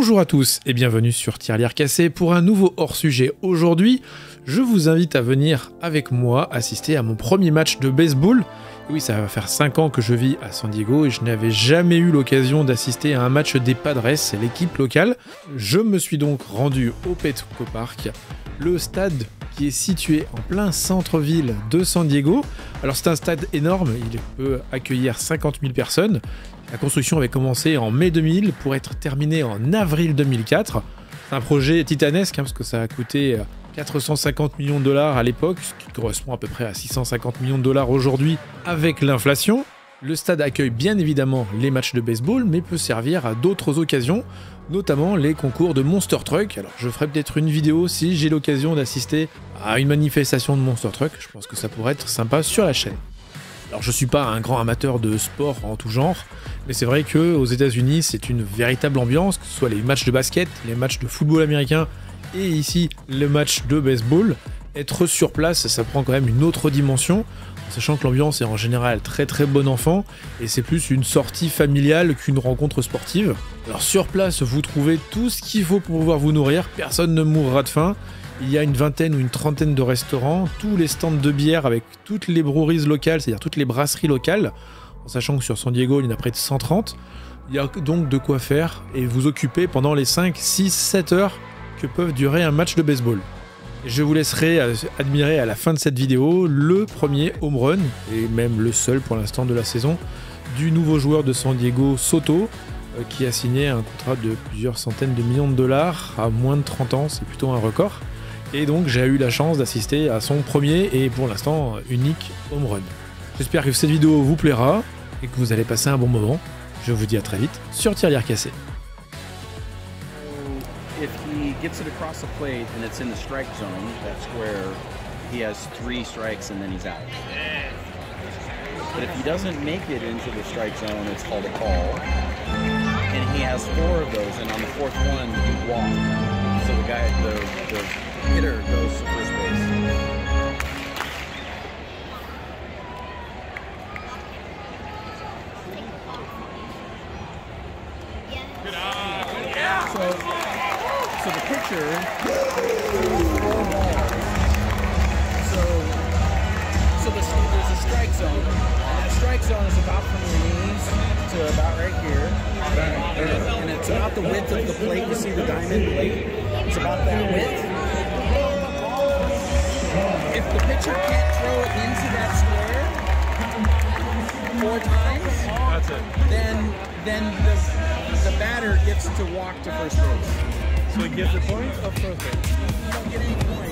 Bonjour à tous et bienvenue sur Tirelire Cassé pour un nouveau hors-sujet. Aujourd'hui, je vous invite à venir avec moi assister à mon premier match de baseball. Oui, ça va faire 5 ans que je vis à San Diego et je n'avais jamais eu l'occasion d'assister à un match des Padres, l'équipe locale. Je me suis donc rendu au Petco Park, le stade qui est situé en plein centre-ville de San Diego. Alors c'est un stade énorme, il peut accueillir 50 000 personnes. La construction avait commencé en mai 2000 pour être terminée en avril 2004. C'est un projet titanesque parce que ça a coûté 450 millions de dollars à l'époque, ce qui correspond à peu près à 650 millions de dollars aujourd'hui avec l'inflation. Le stade accueille bien évidemment les matchs de baseball, mais peut servir à d'autres occasions, notamment les concours de Monster Truck. Alors je ferai peut-être une vidéo si j'ai l'occasion d'assister à une manifestation de Monster Truck, je pense que ça pourrait être sympa sur la chaîne. Alors je suis pas un grand amateur de sport en tout genre, mais c'est vrai qu'aux États-Unis c'est une véritable ambiance, que ce soit les matchs de basket, les matchs de football américain et ici le match de baseball. Être sur place, ça prend quand même une autre dimension, en sachant que l'ambiance est en général très très bon enfant et c'est plus une sortie familiale qu'une rencontre sportive. Alors sur place, vous trouvez tout ce qu'il faut pour pouvoir vous nourrir, personne ne mourra de faim. Il y a une vingtaine ou une trentaine de restaurants, tous les stands de bière avec toutes les breweries locales, c'est-à-dire toutes les brasseries locales, en sachant que sur San Diego, il y en a près de 130. Il y a donc de quoi faire et vous occuper pendant les 5, 6, 7 heures que peuvent durer un match de baseball. Je vous laisserai admirer à la fin de cette vidéo le premier home run, et même le seul pour l'instant de la saison, du nouveau joueur de San Diego, Soto, qui a signé un contrat de plusieurs centaines de millions de dollars à moins de 30 ans, c'est plutôt un record. Et donc j'ai eu la chance d'assister à son premier et pour l'instant unique home run. J'espère que cette vidéo vous plaira et que vous allez passer un bon moment. Je vous dis à très vite sur Tirelire Cassé. If he gets it across the plate and it's in the strike zone, that's where he has 3 strikes and then he's out. But if he doesn't make it into the strike zone, it's called a call. And he has 4 of those, and on the 4th one, he walked. So the hitter goes to first base. So the pitcher throws 4 balls. So there's a strike zone. And that strike zone is about from your knees to about right here. And it's about the width of the plate. You see the diamond plate? It's about that width. If the pitcher can't throw it into that square 4 times, that's it. Then the batter gets to walk to first base. So he gets the point of first base? You don't get any points.